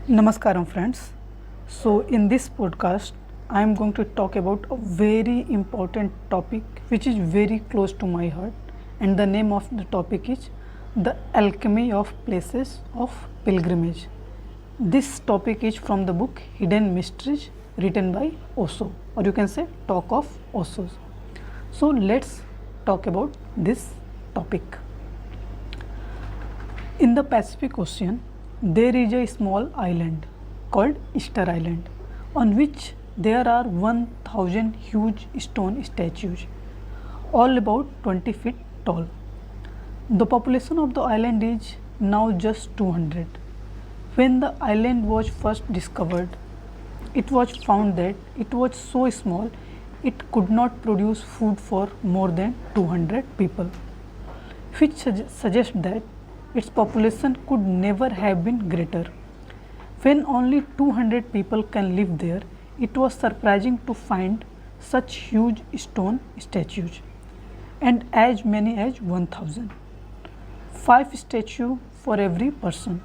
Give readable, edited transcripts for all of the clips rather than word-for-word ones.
Namaskaram friends. So in this podcast I am going to talk about a very important topic which is very close to my heart, and the name of the topic is the alchemy of places of pilgrimage. This topic is from the book Hidden Mysteries written by Osho, or you can say Talk of Oshos. So let's talk about this topic. In the Pacific Ocean, there is a small island called Easter Island, on which there are 1000 huge stone statues, all about 20 feet tall. The population of the island is now just 200. When the island was first discovered, it was found that it was so small it could not produce food for more than 200 people, which suggests that its population could never have been greater. When only 200 people can live there, it was surprising to find such huge stone statues, and as many as 1000. 5 statues for every person,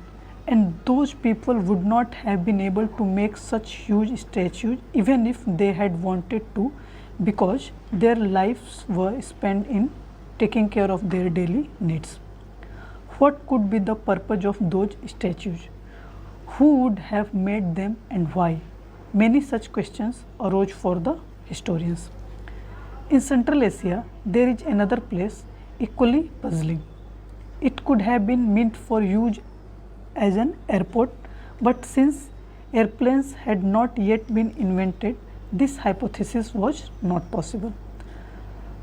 and those people would not have been able to make such huge statues even if they had wanted to, because their lives were spent in taking care of their daily needs. What could be the purpose of those statues? Who would have made them and why? Many such questions arose for the historians. In Central Asia, there is another place equally puzzling. It could have been meant for use as an airport, but since airplanes had not yet been invented, this hypothesis was not possible.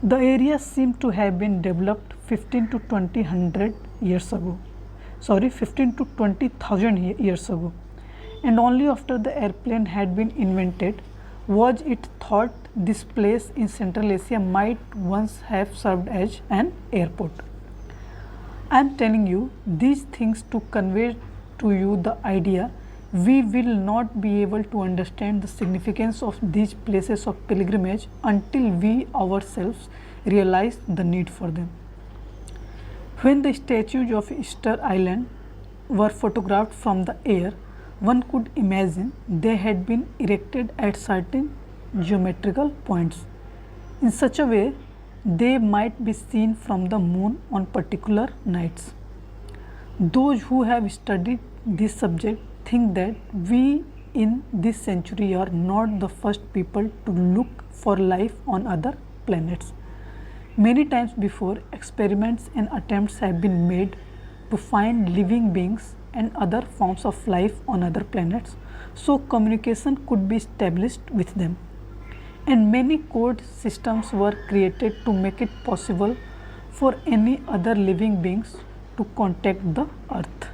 The area seemed to have been developed 15 to 2000 years ago. 15 to 20,000 years ago, and only after the airplane had been invented was it thought this place in Central Asia might once have served as an airport. I am telling you these things to convey to you the idea we will not be able to understand the significance of these places of pilgrimage until we ourselves realize the need for them. When the statues of Easter Island were photographed from the air, one could imagine they had been erected at certain geometrical points in such a way they might be seen from the moon on particular nights. Those who have studied this subject think that we in this century are not the first people to look for life on other planets. Many times before, experiments and attempts have been made to find living beings and other forms of life on other planets, so communication could be established with them. And many code systems were created to make it possible for any other living beings to contact the earth.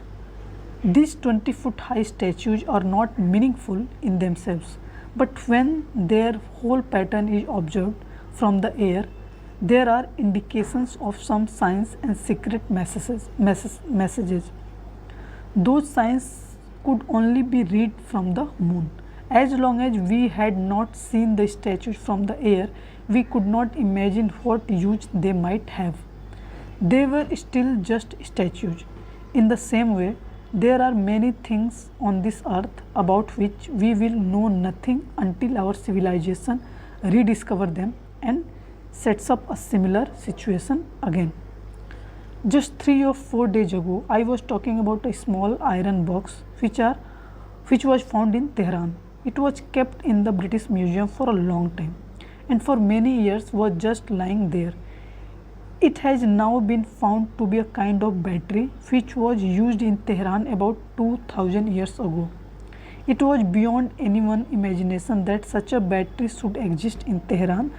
These 20-foot high statues are not meaningful in themselves, but when their whole pattern is observed from the air, there are indications of some signs and secret messages. Those signs could only be read from the moon. As long as we had not seen the statues from the air, we could not imagine what use they might have. They were still just statues. In the same way, there are many things on this earth about which we will know nothing until our civilization rediscover them and sets up a similar situation again. Just 3 or 4 days ago, I was talking about a small iron box which was found in Tehran. It was kept in the British Museum for a long time, and for many years was just lying there. It has now been found to be a kind of battery which was used in Tehran about 2000 years ago. It was beyond anyone's imagination that such a battery should exist in Tehran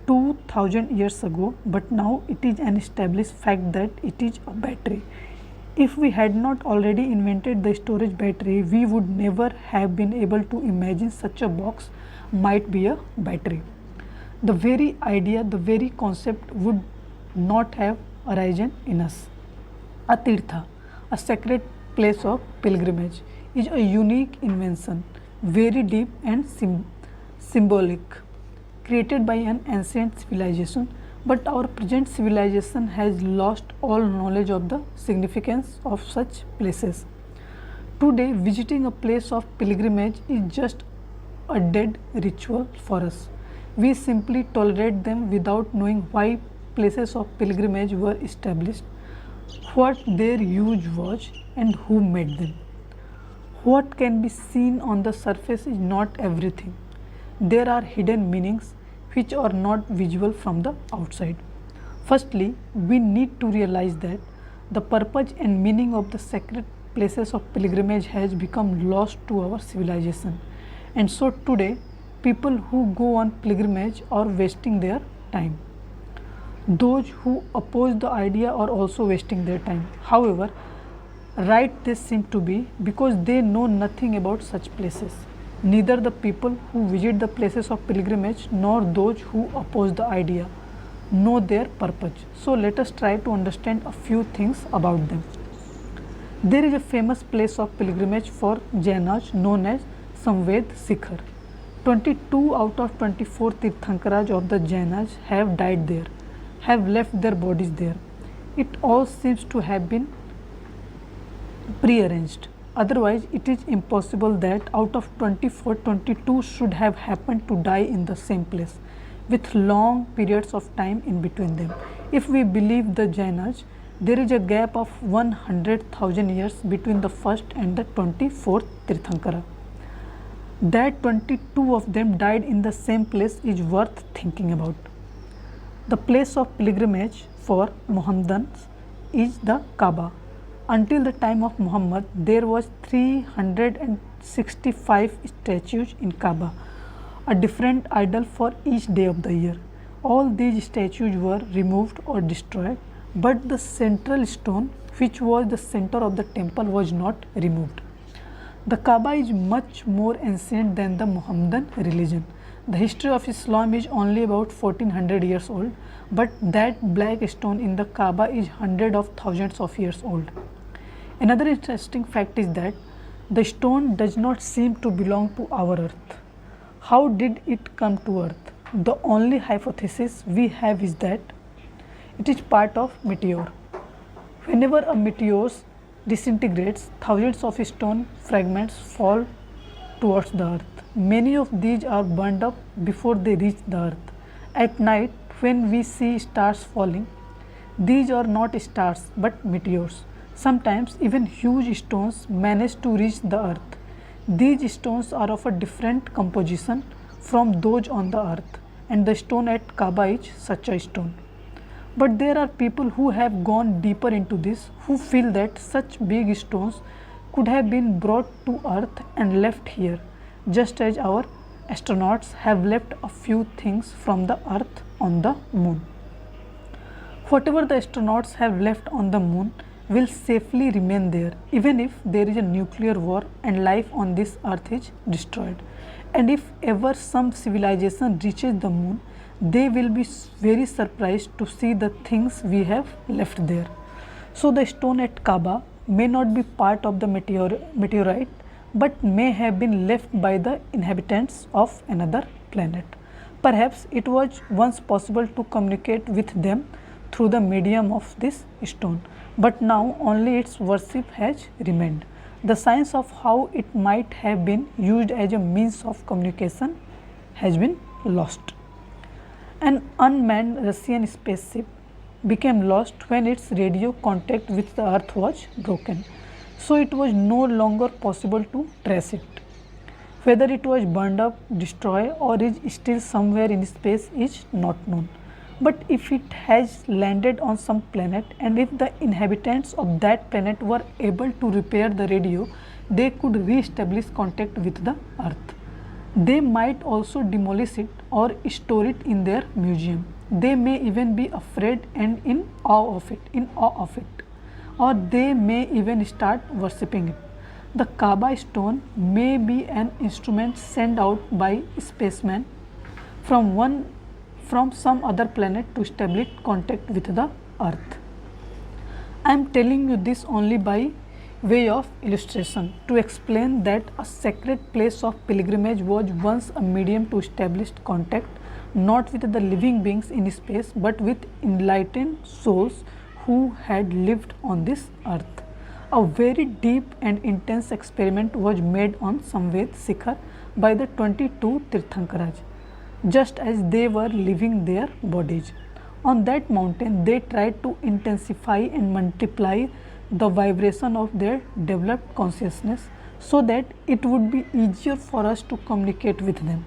2000 years ago, but now it is an established fact that it is a battery. If we had not already invented the storage battery, we would never have been able to imagine such a box might be a battery. The very idea, the very concept would not have arisen in us. A Tirtha, a sacred place of pilgrimage, is a unique invention, very deep and symbolic, created by an ancient civilization, but our present civilization has lost all knowledge of the significance of such places. Today, visiting a place of pilgrimage is just a dead ritual for us. We simply tolerate them without knowing why places of pilgrimage were established, what their use was, and who made them. What can be seen on the surface is not everything. There are hidden meanings which are not visible from the outside. Firstly, we need to realize that the purpose and meaning of the sacred places of pilgrimage has become lost to our civilization. And so today, people who go on pilgrimage are wasting their time. Those who oppose the idea are also wasting their time. However, right they seem to be because they know nothing about such places. Neither the people who visit the places of pilgrimage nor those who oppose the idea know their purpose. So let us try to understand a few things about them. There is a famous place of pilgrimage for Jainas known as Samved Shikhar. 22 out of 24 Tirthankaras of the Jainas have died there, have left their bodies there. It all seems to have been prearranged. Otherwise, it is impossible that out of 24, 22 should have happened to die in the same place, with long periods of time in between them. If we believe the Jainas, there is a gap of 100,000 years between the first and the 24th Tirthankara. That 22 of them died in the same place is worth thinking about. The place of pilgrimage for Mohammedans is the Kaba. Until the time of Muhammad, there was 365 statues in Kaba, a different idol for each day of the year. All these statues were removed or destroyed, but the central stone, which was the center of the temple, was not removed. The Kaba is much more ancient than the Mohammedan religion. The history of Islam is only about 1400 years old, but that black stone in the Kaba is hundreds of thousands of years old. Another interesting fact is that the stone does not seem to belong to our earth. How did it come to earth? The only hypothesis we have is that it is part of meteor. Whenever a meteor disintegrates, thousands of stone fragments fall towards the earth. Many of these are burned up before they reach the earth. At night, when we see stars falling, these are not stars but meteors. Sometimes even huge stones manage to reach the earth. These stones are of a different composition from those on the earth, and the stone at Kaba is such a stone. But there are people who have gone deeper into this, who feel that such big stones could have been brought to earth and left here, just as our astronauts have left a few things from the earth on the moon. Whatever the astronauts have left on the moon will safely remain there, even if there is a nuclear war and life on this earth is destroyed. And if ever some civilization reaches the moon, they will be very surprised to see the things we have left there. So the stone at Kaba may not be part of the meteorite, but may have been left by the inhabitants of another planet. Perhaps it was once possible to communicate with them through the medium of this stone, but now only its worship has remained. The science of how it might have been used as a means of communication has been lost. An unmanned Russian spaceship became lost when its radio contact with the earth was broken, so it was no longer possible to trace it. Whether it was burned up, destroyed, or is still somewhere in space is not known. But if it has landed on some planet, and if the inhabitants of that planet were able to repair the radio, they could re-establish contact with the earth. They might also demolish it or store it in their museum. They may even be afraid and in awe of it, or they may even start worshipping it. The Kaba stone may be an instrument sent out by spacemen from some other planet to establish contact with the earth. I am telling you this only by way of illustration to explain that a sacred place of pilgrimage was once a medium to establish contact not with the living beings in space but with enlightened souls who had lived on this earth. A very deep and intense experiment was made on Samved Shikhar by the 22 Tirthankaraj, just as they were leaving their bodies. On that mountain, they tried to intensify and multiply the vibration of their developed consciousness so that it would be easier for us to communicate with them.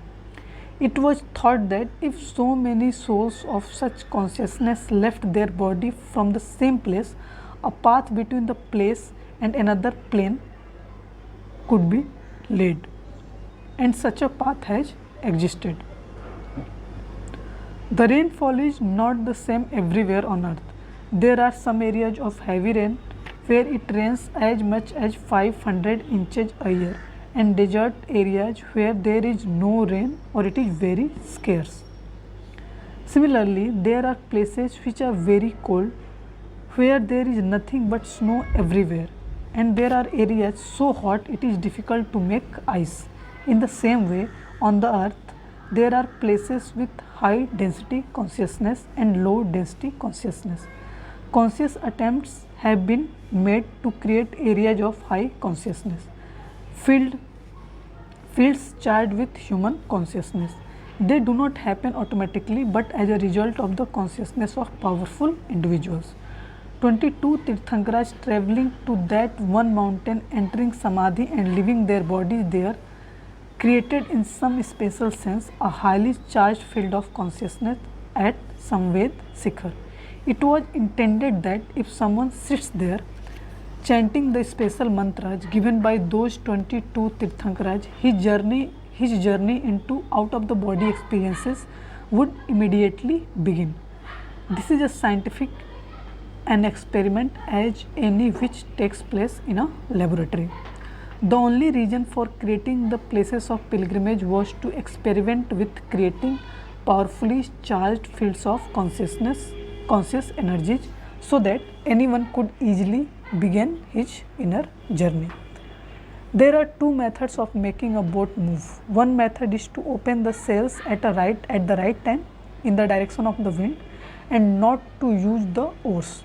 It was thought that if so many souls of such consciousness left their body from the same place, a path between the place and another plane could be laid, and such a path has existed. The rainfall is not the same everywhere on earth. There are some areas of heavy rain where it rains as much as 500 inches a year, and desert areas where there is no rain or it is very scarce. Similarly, there are places which are very cold where there is nothing but snow everywhere, and there are areas so hot it is difficult to make ice. In the same way, on the earth, there are places with high density consciousness and low density consciousness. Conscious attempts have been made to create areas of high consciousness, fields charged with human consciousness. They do not happen automatically but as a result of the consciousness of powerful individuals. 22 Tirthankaraj traveling to that one mountain, entering Samadhi and leaving their bodies there, created in some special sense a highly charged field of consciousness at Samved Shikhar. It was intended that if someone sits there chanting the special mantras given by those 22 Tirthankaraj, his journey into out of the body experiences would immediately begin. This is a scientific an experiment as any which takes place in a laboratory. The only reason for creating the places of pilgrimage was to experiment with creating powerfully charged fields of conscious energies, so that anyone could easily begin his inner journey. There are two methods of making a boat move. One method is to open the sails at the right time in the direction of the wind and not to use the oars.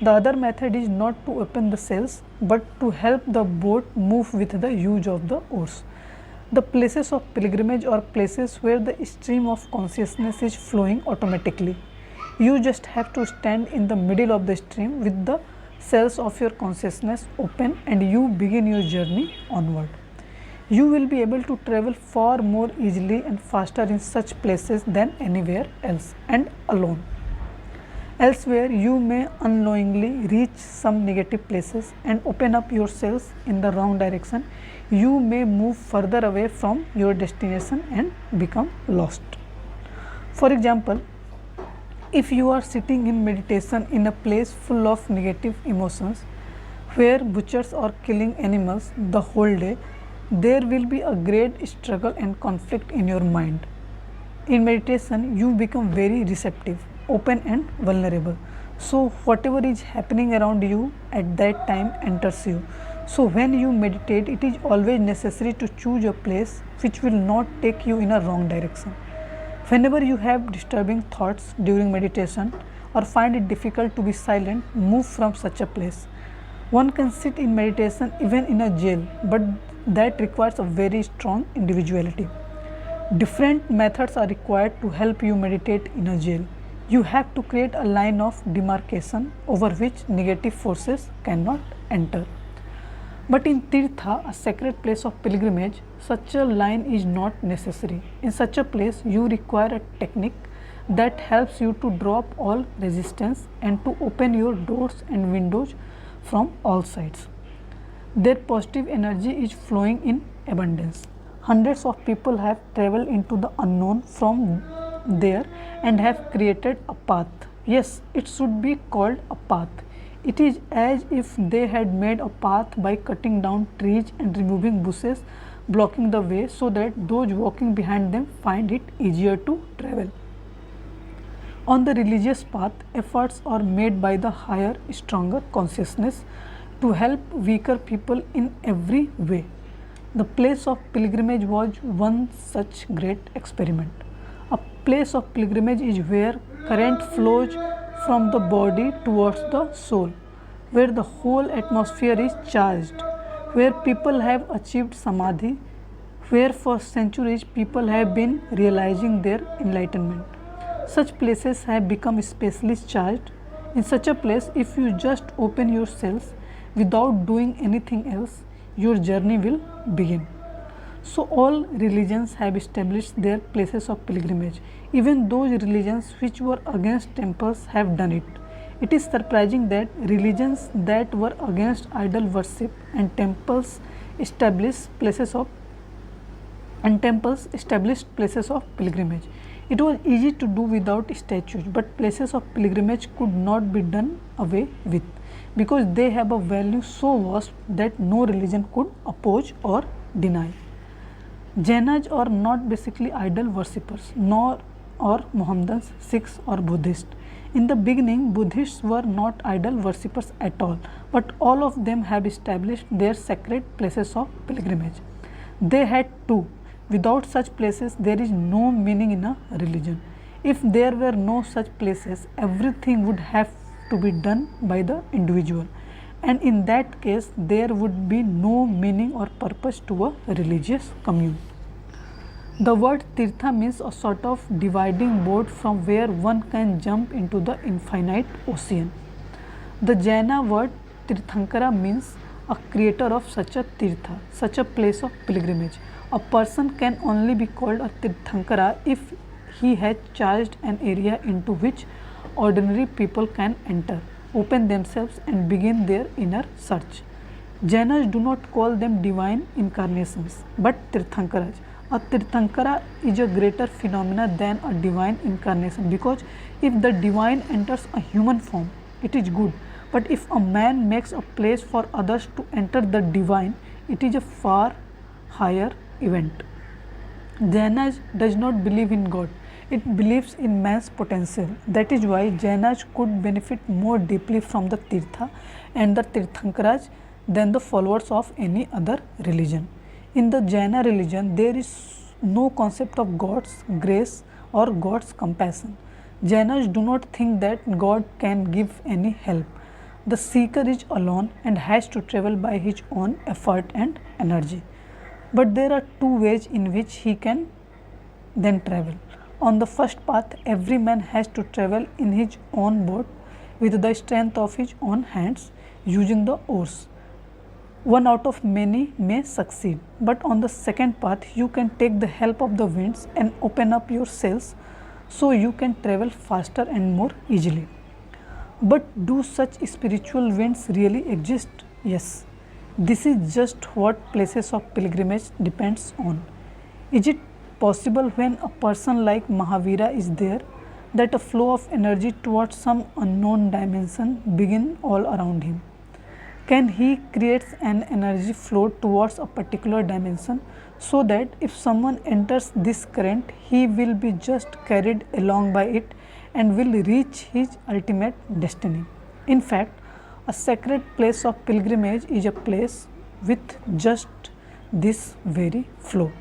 The other method is not to open the sails but to help the boat move with the use of the oars. The places of pilgrimage are places where the stream of consciousness is flowing automatically. You just have to stand in the middle of the stream with the sails of your consciousness open and you begin your journey onward. You will be able to travel far more easily and faster in such places than anywhere else and alone. Elsewhere, you may unknowingly reach some negative places and open up your sails in the wrong direction. You may move further away from your destination and become lost. For example, if you are sitting in meditation in a place full of negative emotions, where butchers are killing animals the whole day, there will be a great struggle and conflict in your mind. In meditation, you become very receptive, open and vulnerable. So whatever is happening around you at that time enters you. So when you meditate, it is always necessary to choose a place which will not take you in a wrong direction. Whenever you have disturbing thoughts during meditation or find it difficult to be silent, move from such a place. One can sit in meditation even in a jail, but that requires a very strong individuality. Different methods are required to help you meditate in a jail. You have to create a line of demarcation over which negative forces cannot enter. But in Tirtha, a sacred place of pilgrimage, such a line is not necessary. In such a place, you require a technique that helps you to drop all resistance and to open your doors and windows from all sides. Their positive energy is flowing in abundance. Hundreds of people have traveled into the unknown from there and have created a path. Yes, it should be called a path. It is as if they had made a path by cutting down trees and removing bushes blocking the way so that those walking behind them find it easier to travel. On the religious path, efforts are made by the higher, stronger consciousness to help weaker people in every way. The place of pilgrimage was one such great experiment. A place of pilgrimage is where current flows from the body towards the soul. where the whole atmosphere is charged, where people have achieved samadhi, where for centuries people have been realizing their enlightenment. Such places have become especially charged. In such a place, if you just open your cells without doing anything else, your journey will begin. So, all religions have established their places of pilgrimage. Even those religions which were against temples have done it. It is surprising that religions that were against idol worship and temples established places of pilgrimage. It was easy to do without statues, but places of pilgrimage could not be done away with because they have a value so vast that no religion could oppose or deny. Jainas are not basically idol worshippers, nor are Mohammedans, Sikhs or Buddhists. In the beginning, Buddhists were not idol worshippers at all, but all of them have established their sacred places of pilgrimage. They had to. Without such places, there is no meaning in a religion. If there were no such places, everything would have to be done by the individual, and in that case, there would be no meaning or purpose to a religious commune. The word Tirtha means a sort of dividing board from where one can jump into the infinite ocean. The Jaina word Tirthankara means a creator of such a Tirtha, such a place of pilgrimage. A person can only be called a Tirthankara if he has charged an area into which ordinary people can enter, open themselves and begin their inner search. Jainas do not call them divine incarnations, but Tirthankaras. A Tirthankara is a greater phenomena than a divine incarnation because if the divine enters a human form, it is good. But if a man makes a place for others to enter the divine, it is a far higher event. Jainas does not believe in God. It believes in man's potential. That is why Jainas could benefit more deeply from the Tirtha and the Tirthankaras than the followers of any other religion. In the Jaina religion, there is no concept of God's grace or God's compassion. Jainas do not think that God can give any help. The seeker is alone and has to travel by his own effort and energy. But there are two ways in which he can then travel. On the first path, every man has to travel in his own boat with the strength of his own hands using the oars. One out of many may succeed, but on the second path, you can take the help of the winds and open up your sails so you can travel faster and more easily. But do such spiritual winds really exist? Yes. This is just what places of pilgrimage depends on. Is it possible when a person like Mahavira is there that a flow of energy towards some unknown dimension begin all around him? Can he create an energy flow towards a particular dimension so that if someone enters this current, he will be just carried along by it and will reach his ultimate destiny? In fact, a sacred place of pilgrimage is a place with just this very flow.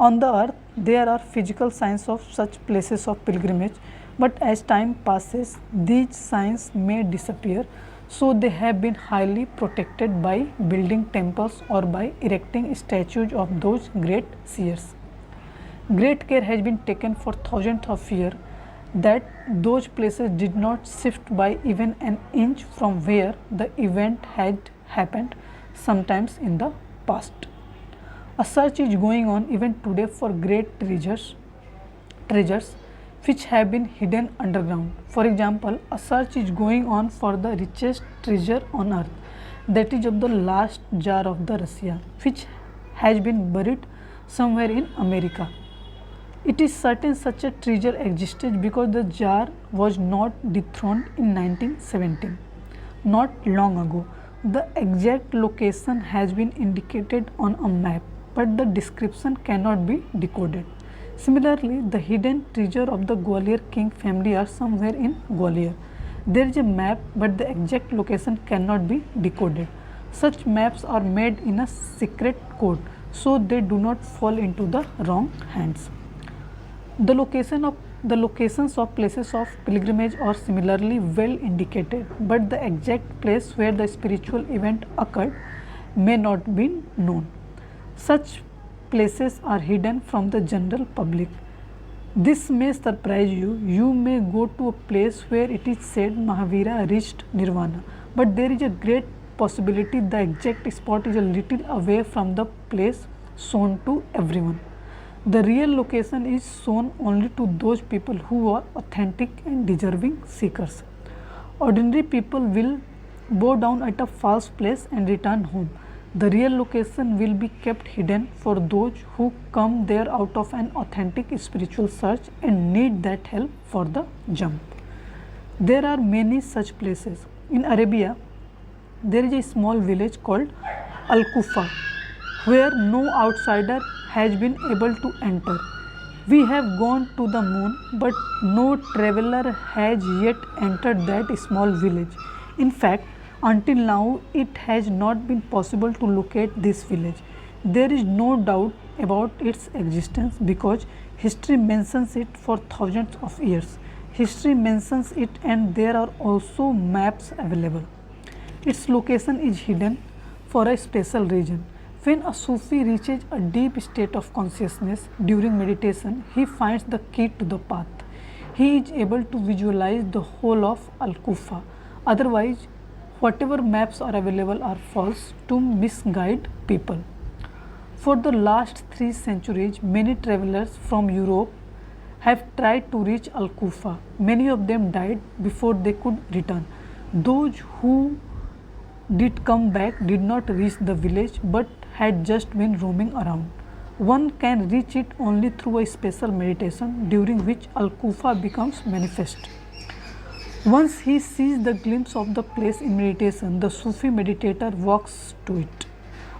On the earth, there are physical signs of such places of pilgrimage, but as time passes, these signs may disappear. So they have been highly protected by building temples or by erecting statues of those great seers. Great care has been taken for thousands of years that those places did not shift by even an inch from where the event had happened sometimes in the past. A search is going on even today for great treasures which have been hidden underground. For example, a search is going on for the richest treasure on earth, that is of the last jar of the Russia, which has been buried somewhere in America. It is certain such a treasure existed because the jar was not dethroned in 1917, not long ago. The exact location has been indicated on a map, but the description cannot be decoded. Similarly, the hidden treasure of the Gwalior king family are somewhere in Gwalior. There is a map, but the exact location cannot be decoded. Such maps are made in a secret code, so they do not fall into the wrong hands. The location of The locations of places of pilgrimage are similarly well indicated, but the exact place where the spiritual event occurred may not be known. Such places are hidden from the general public. This may surprise you. You may go to a place where it is said Mahavira reached Nirvana, but there is a great possibility the exact spot is a little away from the place shown to everyone. The real location is shown only to those people who are authentic and deserving seekers. Ordinary people will bow down at a false place and return home. The real location will be kept hidden for those who come there out of an authentic spiritual search and need that help for the jump. There are many such places. In Arabia, there is a small village called Alufa where no outsider has been able to enter. We have gone to the moon, but no traveler has yet entered that small village. In fact, until now, it has not been possible to locate this village. There is no doubt about its existence because history mentions it for thousands of years. History mentions it and there are also maps available. Its location is hidden for a special reason. When a Sufi reaches a deep state of consciousness during meditation, he finds the key to the path. He is able to visualize the whole of Al-Kufa. Otherwise, whatever maps are available are false to misguide people. For the last 3 centuries, many travelers from Europe have tried to reach Al-Kufa. Many of them died before they could return. Those who did come back did not reach the village but had just been roaming around. One can reach it only through a special meditation during which Al-Kufa becomes manifest. Once he sees the glimpse of the place in meditation, the Sufi meditator walks to it.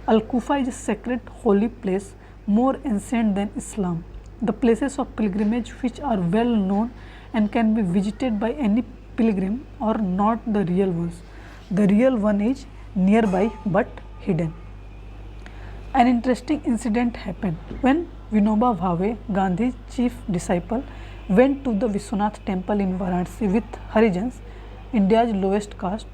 Al-Kufa is a sacred holy place more ancient than Islam. The places of pilgrimage which are well known and can be visited by any pilgrim are not the real ones. The real one is nearby but hidden. An interesting incident happened when Vinoba Bhave, Gandhi's chief disciple, went to the Vishwanath temple in Varanasi with Harijans, India's lowest caste.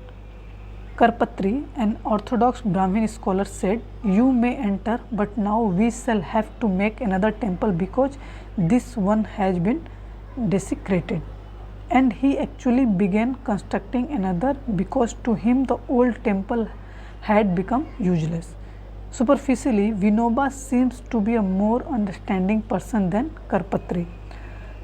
Karpatri, an orthodox Brahmin scholar, said, "You may enter, but now we shall have to make another temple because this one has been desecrated." And he actually began constructing another because to him the old temple had become useless. Superficially, Vinoba seems to be a more understanding person than Karpatri.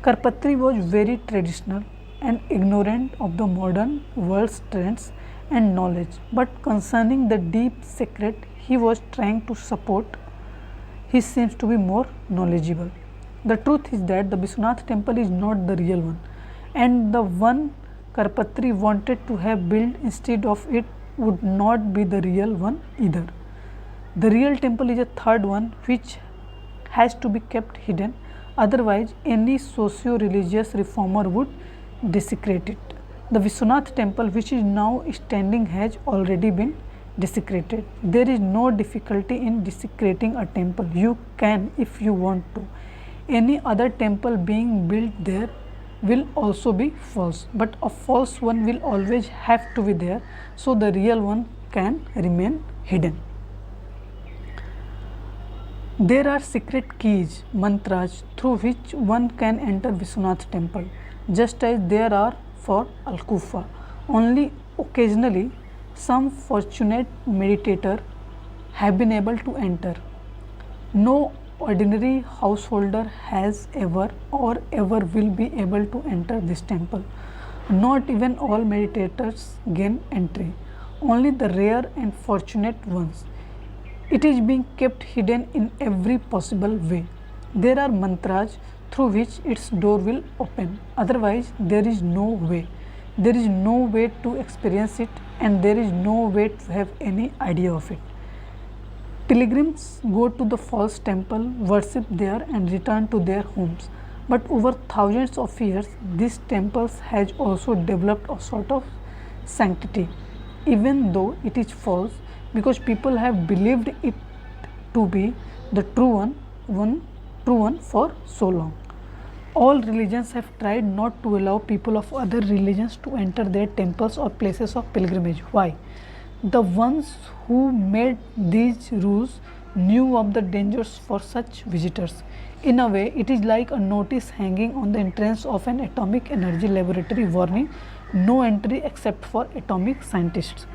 Karpatri was very traditional and ignorant of the modern world's trends and knowledge, but concerning the deep secret he was trying to support, he seems to be more knowledgeable. The truth is that the Vishwanath temple is not the real one, and the one Karpatri wanted to have built instead of it would not be the real one either. The real temple is a third one which has to be kept hidden, otherwise any socio-religious reformer would desecrate it. The Vishwanath temple which is now standing has already been desecrated. There is no difficulty in desecrating a temple. You can if you want to. Any other temple being built there will also be false, but a false one will always have to be there, so the real one can remain hidden. There are secret keys, mantras, through which one can enter Vishwanath temple, just as there are for Al-Kufa. Only occasionally some fortunate meditator have been able to enter. No ordinary householder has ever or ever will be able to enter this temple. Not even all meditators gain entry, only the rare and fortunate ones. It is being kept hidden in every possible way. There are mantras through which its door will open, otherwise there is no way. There is no way to experience it, and there is no way to have any idea of it. Pilgrims go to the false temple, worship there and return to their homes. But over thousands of years, these temples has also developed a sort of sanctity, even though it is false, because people have believed it to be the true one for so long. All religions have tried not to allow people of other religions to enter their temples or places of pilgrimage. Why? The ones who made these rules knew of the dangers for such visitors. In a way, it is like a notice hanging on the entrance of an atomic energy laboratory warning no entry except for atomic scientists.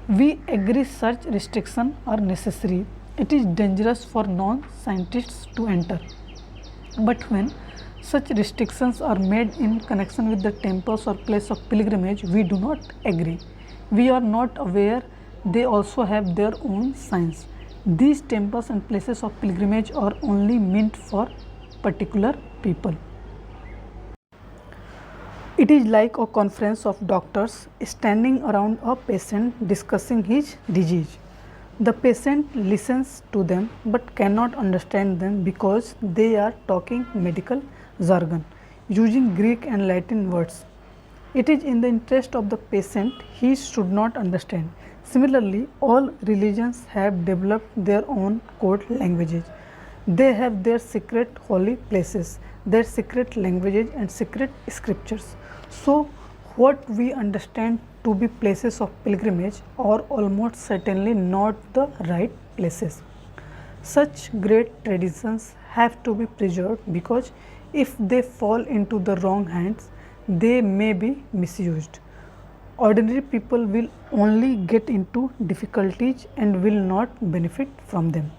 We agree such restrictions are necessary. It is dangerous for non-scientists to enter. But when such restrictions are made in connection with the temples or place of pilgrimage, we do not agree. We are not aware they also have their own science. These temples and places of pilgrimage are only meant for particular people. It is like a conference of doctors standing around a patient discussing his disease. The patient listens to them but cannot understand them because they are talking medical jargon, using Greek and Latin words. It is in the interest of the patient he should not understand. Similarly, all religions have developed their own code languages. They have their secret holy places, their secret languages and secret scriptures. So, what we understand to be places of pilgrimage are almost certainly not the right places. Such great traditions have to be preserved because if they fall into the wrong hands, they may be misused. Ordinary people will only get into difficulties and will not benefit from them.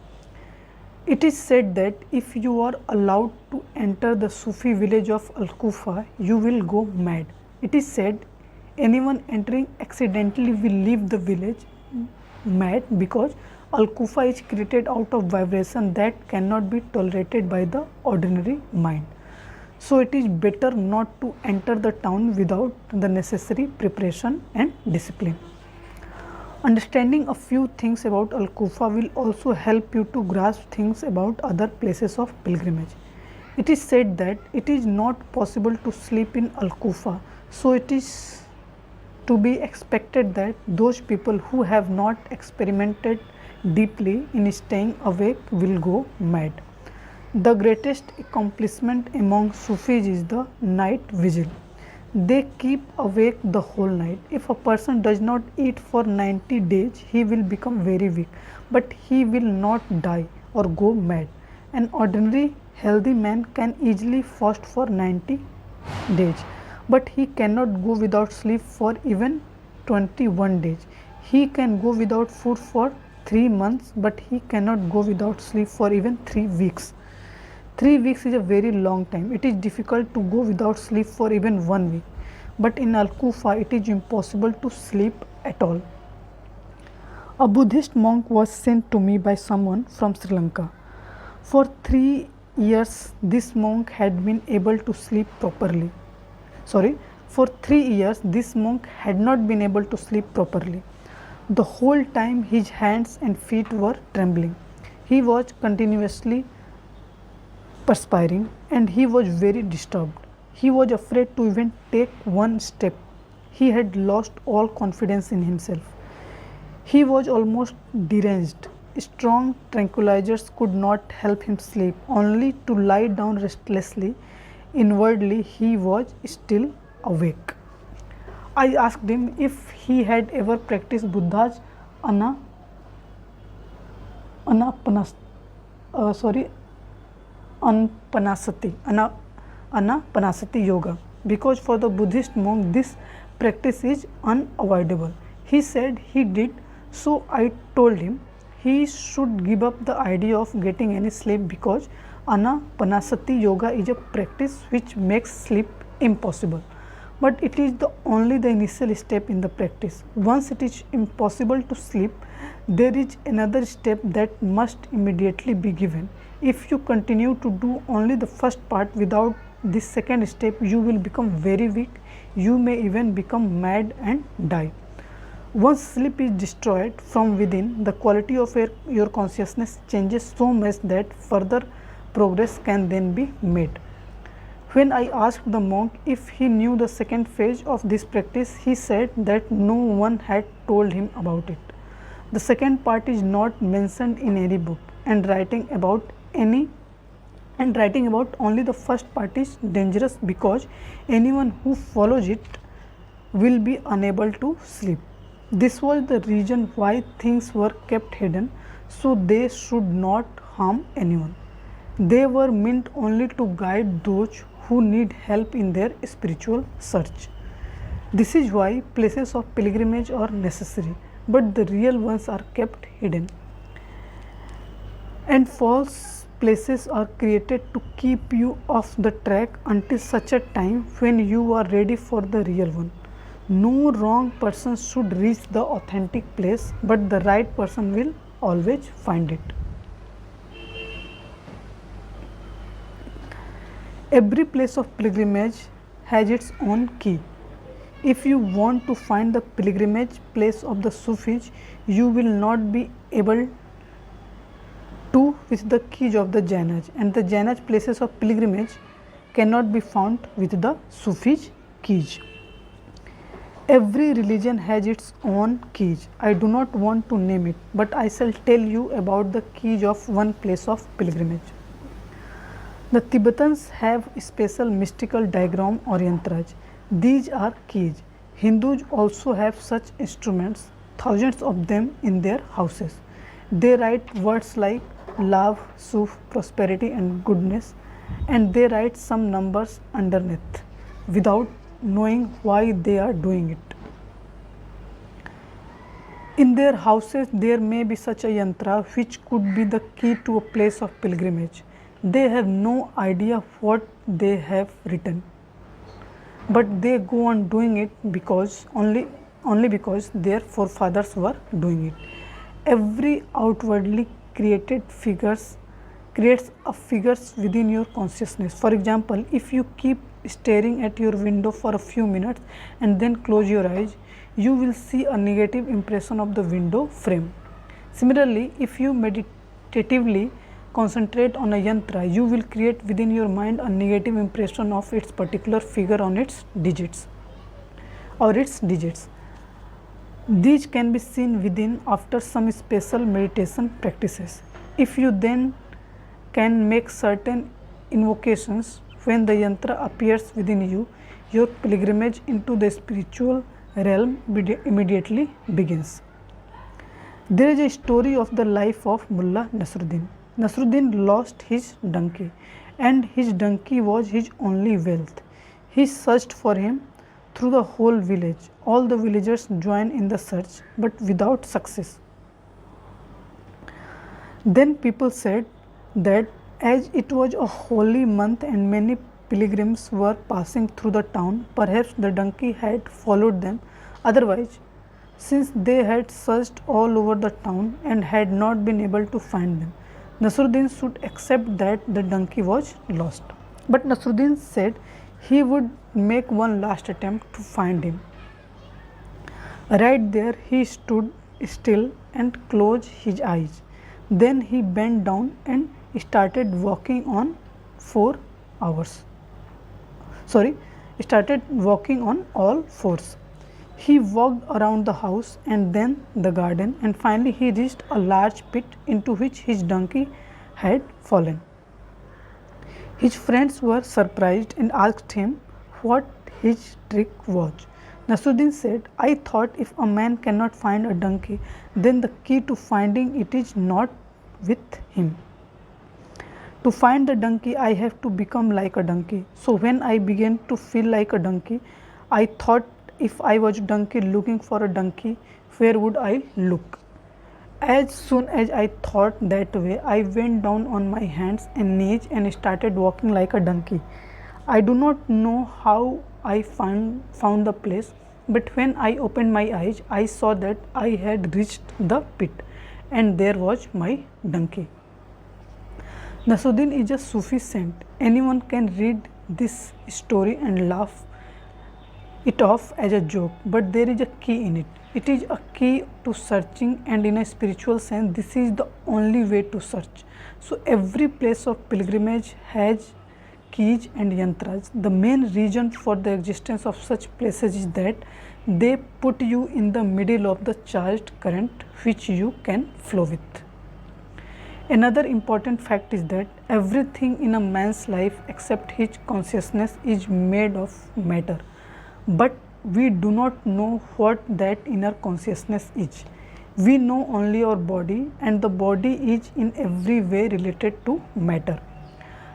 It is said that if you are allowed to enter the Sufi village of Alufa, you will go mad. It is said anyone entering accidentally will leave the village mad because Alufa is created out of vibration that cannot be tolerated by the ordinary mind. So it is better not to enter the town without the necessary preparation and discipline. Understanding a few things about Alufa will also help you to grasp things about other places of pilgrimage. It is said that it is not possible to sleep in Alufa, so it is to be expected that those people who have not experimented deeply in staying awake will go mad. The greatest accomplishment among Sufis is the night vigil. They keep awake the whole night. If a person does not eat for 90 days, he will become very weak, but he will not die or go mad. An ordinary healthy man can easily fast for 90 days, but he cannot go without sleep for even 21 days. He can go without food for 3 months, but he cannot go without sleep for even 3 weeks. 3 weeks is a very long time. It is difficult to go without sleep for even 1 week. But in Alufa, it is impossible to sleep at all. A Buddhist monk was sent to me by someone from Sri Lanka. For 3 years, this monk had been able to sleep properly. For 3 years, this monk had not been able to sleep properly. The whole time, his hands and feet were trembling. He was continuously perspiring and he was very disturbed. He was afraid to even take one step. He had lost all confidence in himself. He was almost deranged. Strong tranquilizers could not help him sleep, only to lie down restlessly. Inwardly, he was still awake. I asked him if he had ever practiced Buddha's anapanasati yoga, because for the Buddhist monk this practice is unavoidable. He said he did, so I told him he should give up the idea of getting any sleep because anapanasati yoga is a practice which makes sleep impossible. But it is only the initial step in the practice. Once it is impossible to sleep, there is another step that must immediately be given. If you continue to do only the first part without this second step, you will become very weak. You may even become mad and die. Once sleep is destroyed from within, the quality of your consciousness changes so much that further progress can then be made. When I asked the monk if he knew the second phase of this practice, he said that no one had told him about it. The second part is not mentioned in any book, and writing about any and writing about only the first part is dangerous because anyone who follows it will be unable to sleep. This was the reason why things were kept hidden, so they should not harm anyone. They were meant only to guide those who need help in their spiritual search. This is why places of pilgrimage are necessary, but the real ones are kept hidden. And false places are created to keep you off the track until such a time when you are ready for the real one. No wrong person should reach the authentic place, but the right person will always find it. Every place of pilgrimage has its own key. If you want to find the pilgrimage place of the Sufis, you will not be able to with the keys of the Jainas, and the Jainas places of pilgrimage cannot be found with the Sufis keys. Every religion has its own keys. I do not want to name it, but I shall tell you about the keys of one place of pilgrimage. The Tibetans have special mystical diagram or yantras. These are keys. Hindus also have such instruments, thousands of them in their houses. They write words like love, sukh, prosperity and goodness, and they write some numbers underneath without knowing why they are doing it. In their houses there may be such a yantra which could be the key to a place of pilgrimage. They have no idea what they have written, but they go on doing it because only because their forefathers were doing it. Every outwardly created figures creates a figures within your consciousness. For example, if you keep staring at your window for a few minutes and then close your eyes, you will see a negative impression of the window frame. Similarly, if you meditatively concentrate on a yantra, you will create within your mind a negative impression of its particular figure on its digits or its digits. These can be seen within after some special meditation practices. If you then can make certain invocations when the yantra appears within you, your pilgrimage into the spiritual realm immediately begins. There is a story of the life of Mullah Nasruddin. Nasruddin lost his donkey, and his donkey was his only wealth. He searched for him through the whole village. All the villagers joined in the search, but without success. Then people said that as it was a holy month and many pilgrims were passing through the town, perhaps the donkey had followed them. Otherwise, since they had searched all over the town and had not been able to find them, Nasruddin should accept that the donkey was lost. But Nasruddin said he would make one last attempt to find him. Right there he stood still and closed his eyes. Then he bent down and started walking on all fours. He walked around the house and then the garden, and finally he reached a large pit into which his donkey had fallen. His friends were surprised and asked him what his trick was. Nasruddin said, I thought if a man cannot find a donkey, then the key to finding it is not with him. To find the donkey, I have to become like a donkey. So when I began to feel like a donkey, I thought, if I was a donkey looking for a donkey, where would I look? As soon as I thought that way, I went down on my hands and knees and started walking like a donkey. I do not know how I found the place, but when I opened my eyes, I saw that I had reached the pit, and there was my donkey. Nasruddin is a Sufi saint. Anyone can read this story and laugh it off as a joke, but there is a key in it. It is a key to searching, and in a spiritual sense, this is the only way to search. So every place of pilgrimage has keys and yantras. The main reason for the existence of such places is that they put you in the middle of the charged current which you can flow with. Another important fact is that everything in a man's life except his consciousness is made of matter. But we do not know what that inner consciousness is. We know only our body, and the body is in every way related to matter.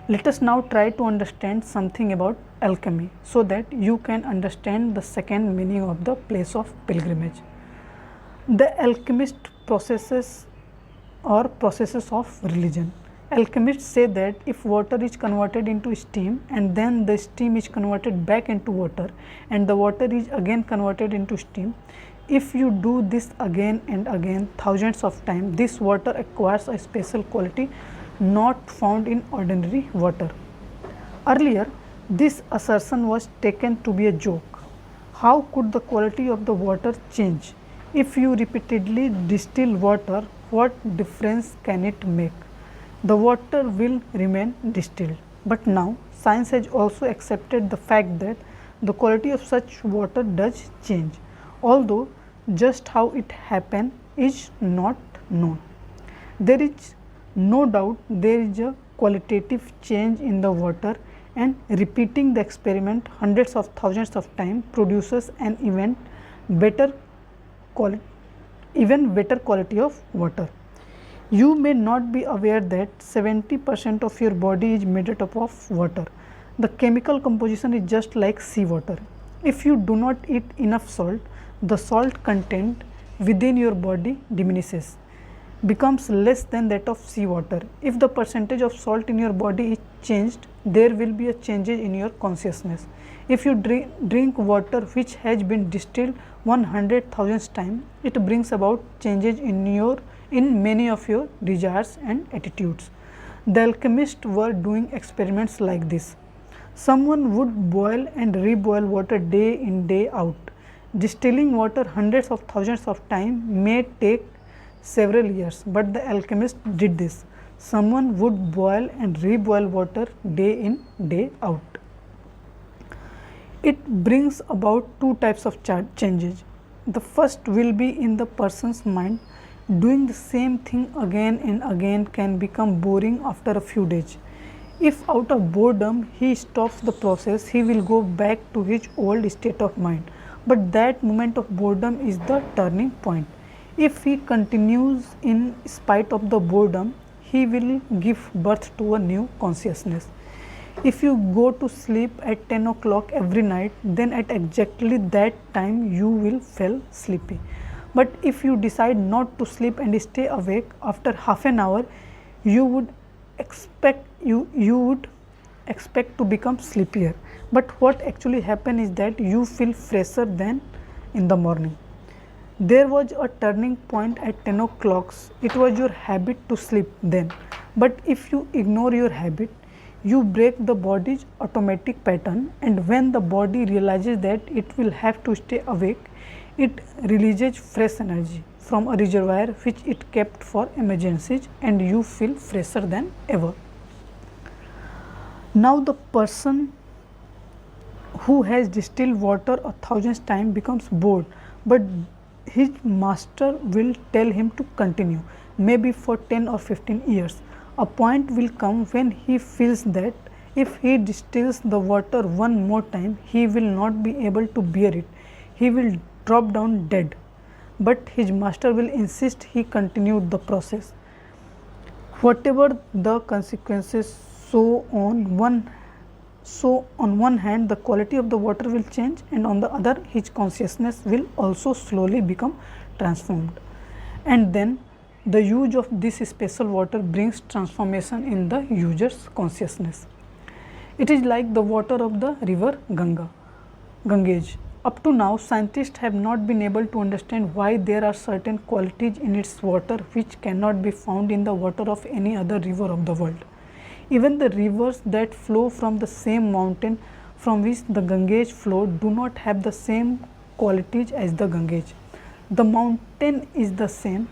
Let us now try to understand something about alchemy so that you can understand the second meaning of the place of pilgrimage. The alchemist processes of religion. Alchemists say that if water is converted into steam and then the steam is converted back into water and the water is again converted into steam, if you do this again and again thousands of times, this water acquires a special quality not found in ordinary water. Earlier, this assertion was taken to be a joke. How could the quality of the water change? If you repeatedly distill water, what difference can it make? The water will remain distilled. But now, science has also accepted the fact that the quality of such water does change, although just how it happens is not known. There is no doubt there is a qualitative change in the water, and repeating the experiment hundreds of thousands of times produces an even better quality of water. You may not be aware that 70% of your body is made up of water. The chemical composition is just like seawater. If you do not eat enough salt, the salt content within your body diminishes, becomes less than that of seawater. If the percentage of salt in your body is changed, there will be a change in your consciousness. If you drink water which has been distilled 100,000 times, it brings about changes in many of your desires and attitudes. The alchemists were doing experiments like this. Someone would boil and reboil water day in, day out. Distilling water hundreds of thousands of times may take several years, but the alchemist did this. Someone would boil and reboil water day in, day out. It brings about two types of changes. The first will be in the person's mind. Doing the same thing again and again can become boring after a few days. If out of boredom he stops the process, he will go back to his old state of mind. But that moment of boredom is the turning point. If he continues in spite of the boredom, he will give birth to a new consciousness. If you go to sleep at 10 o'clock every night, then at exactly that time you will feel sleepy. But if you decide not to sleep and stay awake, after half an hour, you would expect to become sleepier. But what actually happens is that you feel fresher than in the morning. There was a turning point at 10 o'clock. It was your habit to sleep then. But if you ignore your habit, you break the body's automatic pattern, and when the body realizes that it will have to stay awake, it releases fresh energy from a reservoir which it kept for emergencies, and you feel fresher than ever. Now the person who has distilled water 1,000 times becomes bored, but his master will tell him to continue, maybe for 10 or 15 years. A point will come when he feels that if he distills the water one more time, he will not be able to bear it. He will drop down dead. But his master will insist he continued the process. Whatever the consequences, on one hand the quality of the water will change, and on the other his consciousness will also slowly become transformed. And then the use of this special water brings transformation in the user's consciousness. It is like the water of the river Ganges. Up to now, scientists have not been able to understand why there are certain qualities in its water which cannot be found in the water of any other river of the world. Even the rivers that flow from the same mountain from which the Ganges flowed do not have the same qualities as the Ganges. The mountain is the same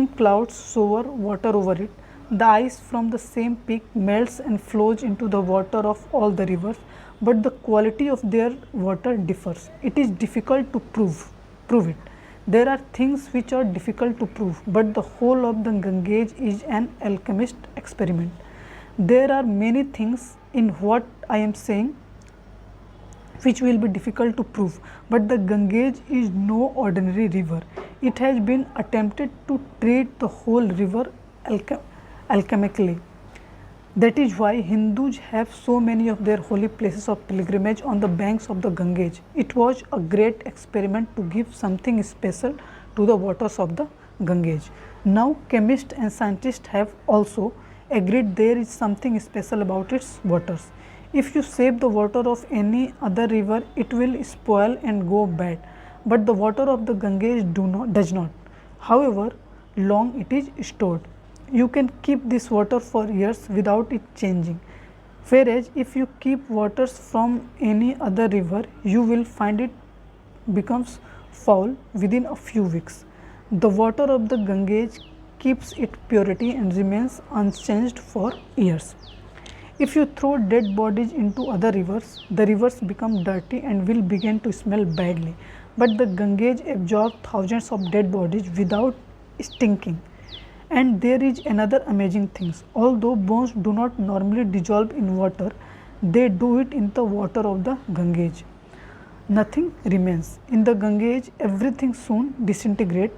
clouds shower water over it. The ice from the same peak melts and flows into the water of all the rivers, but the quality of their water differs. It is difficult to prove it. There are things which are difficult to prove, but the whole of the Ganges is an alchemist experiment. There are many things in what I am saying which will be difficult to prove, but the Ganges is no ordinary river. It has been attempted to treat the whole river alchemically. That is why Hindus have so many of their holy places of pilgrimage on the banks of the Ganges. It was a great experiment to give something special to the waters of the Ganges. Now chemists and scientists have also agreed there is something special about its waters. If you save the water of any other river, it will spoil and go bad, but the water of the Ganges does not. However long it is stored, you can keep this water for years without it changing. Whereas if you keep waters from any other river, you will find it becomes foul within a few weeks. The water of the Ganges keeps its purity and remains unchanged for years. If you throw dead bodies into other rivers, the rivers become dirty and will begin to smell badly. But the Ganges absorbs thousands of dead bodies without stinking. And there is another amazing thing. Although bones do not normally dissolve in water, they do it in the water of the Ganges. Nothing remains. In the Ganges, everything soon disintegrates,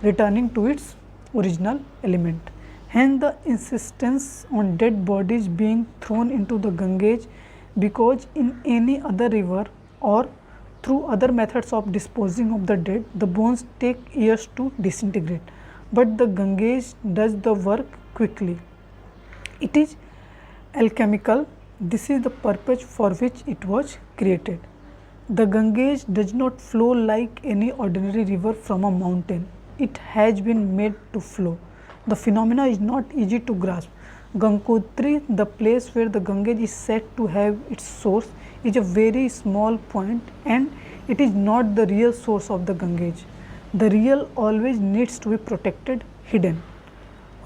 returning to its original element. Hence the insistence on dead bodies being thrown into the Ganges, because in any other river or through other methods of disposing of the dead, the bones take years to disintegrate. But the Ganges does the work quickly. It is alchemical. This is the purpose for which it was created. The Ganges does not flow like any ordinary river from a mountain. It has been made to flow. The phenomena is not easy to grasp. Gangotri, the place where the Ganges is said to have its source, is a very small point, and it is not the real source of the Ganges. The real always needs to be protected, hidden.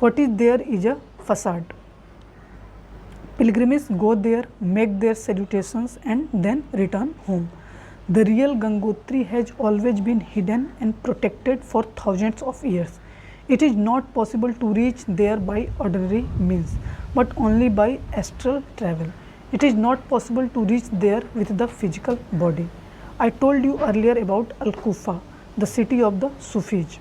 What is there is a facade. Pilgrims go there, make their salutations, and then return home. The real Gangotri has always been hidden and protected for thousands of years. It is not possible to reach there by ordinary means, but only by astral travel. It is not possible to reach there with the physical body. I told you earlier about Alufa, the city of the Sufis.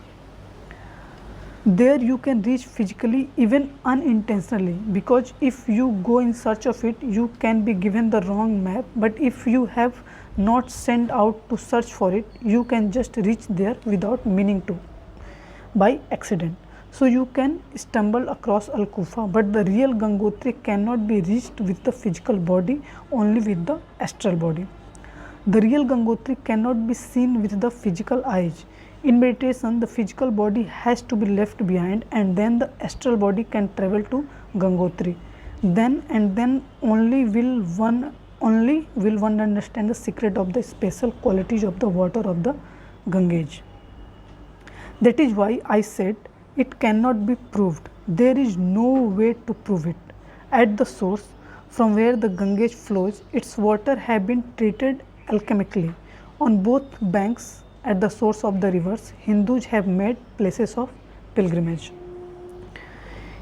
There you can reach physically, even unintentionally, because if you go in search of it, you can be given the wrong map, but if you have not sent out to search for it, you can just reach there without meaning to, by accident. So you can stumble across Alufa, but the real Gangotri cannot be reached with the physical body, only with the astral body. The real Gangotri cannot be seen with the physical eyes. In meditation, the physical body has to be left behind, and then the astral body can travel to Gangotri. Then and then only will one understand the secret of the special qualities of the water of the Ganges. That is why I said it cannot be proved. There is no way to prove it. At the source from where the Ganges flows, its water have been treated alchemically. On both banks at the source of the rivers, Hindus have made places of pilgrimage.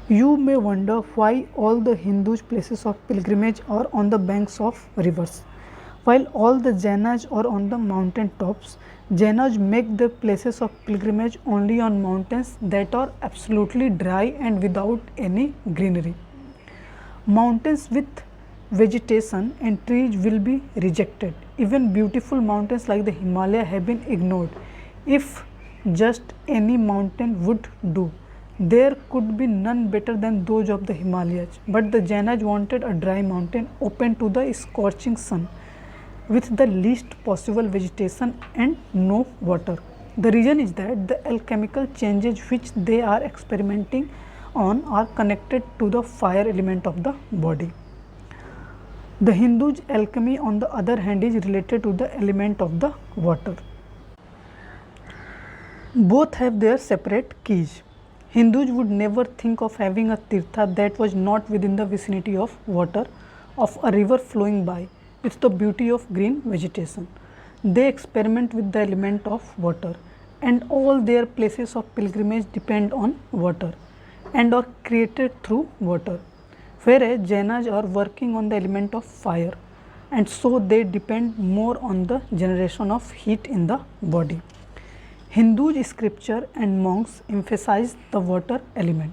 You may wonder why all the Hindus' places of pilgrimage are on the banks of rivers, while all the Jainas are on the mountain tops. Jainas make their places of pilgrimage only on mountains that are absolutely dry and without any greenery. Mountains with vegetation and trees will be rejected. Even beautiful mountains like the Himalaya have been ignored. If just any mountain would do, there could be none better than those of the Himalayas. But the Jainas wanted a dry mountain open to the scorching sun, with the least possible vegetation and no water. The reason is that the alchemical changes which they are experimenting on are connected to the fire element of the body. The Hindus' alchemy, on the other hand, is related to the element of the water. Both have their separate keys. Hindus would never think of having a Tirtha that was not within the vicinity of water, of a river flowing by, with the beauty of green vegetation. They experiment with the element of water, and all their places of pilgrimage depend on water and are created through water, whereas Jainas are working on the element of fire, and so they depend more on the generation of heat in the body. Hindu's scripture and monks emphasize the water element.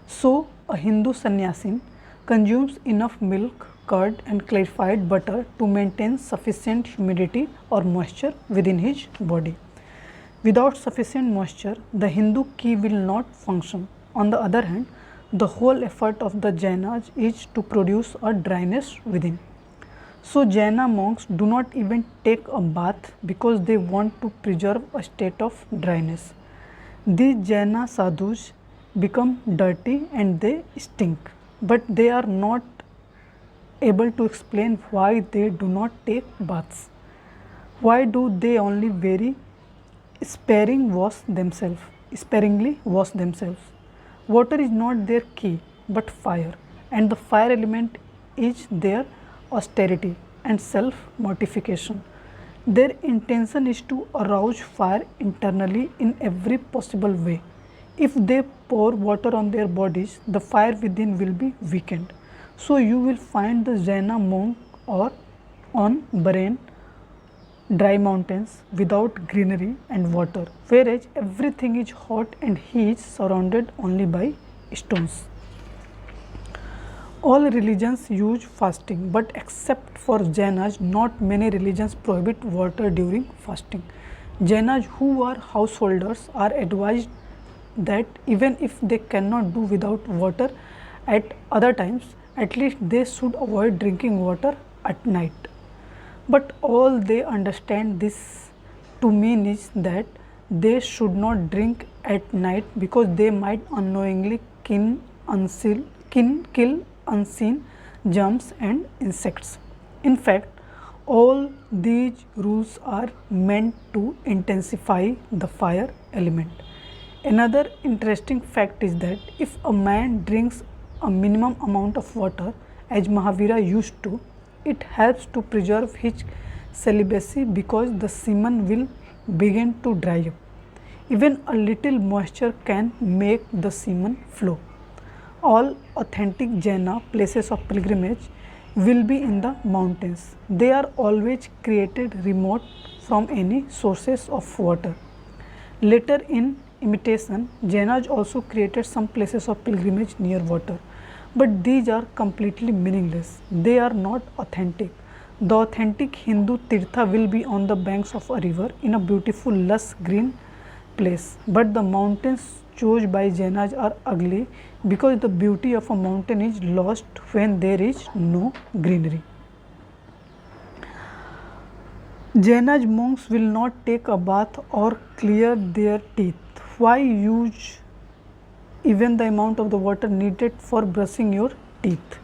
So, a Hindu sannyasin consumes enough milk, curd, and clarified butter to maintain sufficient humidity or moisture within his body. Without sufficient moisture, the Hindu ki will not function. On the other hand, the whole effort of the Jainas is to produce a dryness within. So, Jaina monks do not even take a bath because they want to preserve a state of dryness. These Jaina sadhus become dirty and they stink, but they are not able to explain why they do not take baths. Why do they only very sparingly wash themselves? Water is not their key but fire, and the fire element is their austerity and self-mortification. Their intention is to arouse fire internally in every possible way. If they pour water on their bodies, the fire within will be weakened. So you will find the Jaina monk or on barren, dry mountains without greenery and water, whereas everything is hot and he is surrounded only by stones. All religions use fasting, but except for Jainas, not many religions prohibit water during fasting. Jainas who are householders are advised that even if they cannot do without water at other times, at least they should avoid drinking water at night. But all they understand this to mean is that they should not drink at night because they might unknowingly kill unseen germs and insects. In fact, all these rules are meant to intensify the fire element. Another interesting fact is that if a man drinks a minimum amount of water, as Mahavira used to, it helps to preserve his celibacy because the semen will begin to dry up. Even a little moisture can make the semen flow. All authentic Jaina places of pilgrimage will be in the mountains. They are always created remote from any sources of water. Later in imitation, Jainas also created some places of pilgrimage near water, but these are completely meaningless. They are not authentic. The authentic Hindu Tirtha will be on the banks of a river in a beautiful lush green place, but the mountains chosen by Jainas are ugly because the beauty of a mountain is lost when there is no greenery. Jainas monks will not take a bath or clear their teeth. Why use even the amount of the water needed for brushing your teeth?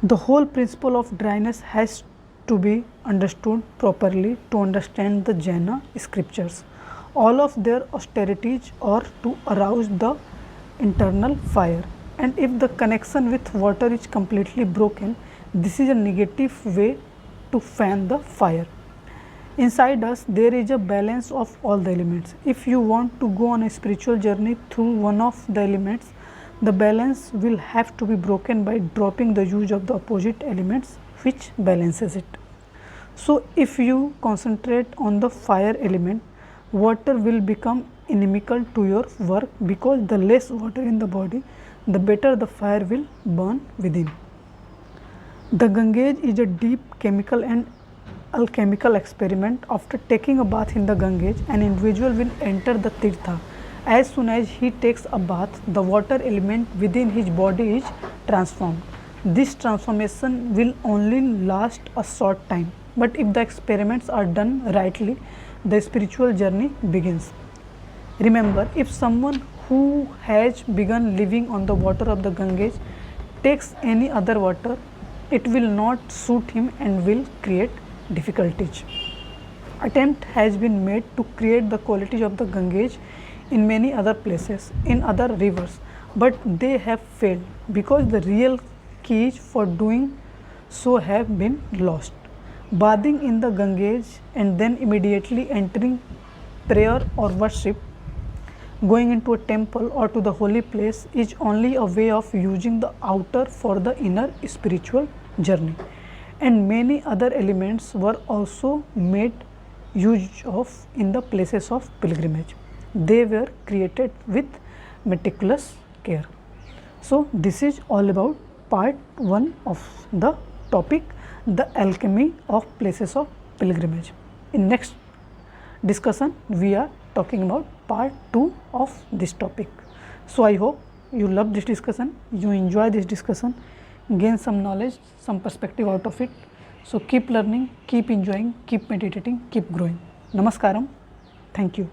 The whole principle of dryness has to be understood properly to understand the Jaina scriptures. All of their austerities are to arouse the internal fire, and if the connection with water is completely broken, this is a negative way to fan the fire. Inside us there is a balance of all the elements. If you want to go on a spiritual journey through one of the elements, the balance will have to be broken by dropping the use of the opposite elements which balances it. So if you concentrate on the fire element, water will become inimical to your work because the less water in the body, the better the fire will burn within. The Ganges is a deep chemical and alchemical experiment. After taking a bath in the Ganges, an individual will enter the Tirtha. As soon as he takes a bath, the water element within his body is transformed. This transformation will only last a short time, but if the experiments are done rightly, the spiritual journey begins. Remember, if someone who has begun living on the water of the Ganges takes any other water, it will not suit him and will create difficulties. Attempt has been made to create the qualities of the Ganges in many other places, in other rivers, but they have failed because the real keys for doing so have been lost. Bathing in the Ganges and then immediately entering prayer or worship, going into a temple or to the holy place is only a way of using the outer for the inner spiritual journey, and many other elements were also made use of in the places of pilgrimage. They were created with meticulous care. So this is all about part 1 of the topic, the alchemy of places of pilgrimage. In next discussion we are talking about part 2 of this topic. So I hope you love this discussion, you enjoy this discussion, gain some knowledge, some perspective out of it. So keep learning, keep enjoying, keep meditating, keep growing. Namaskaram. Thank you.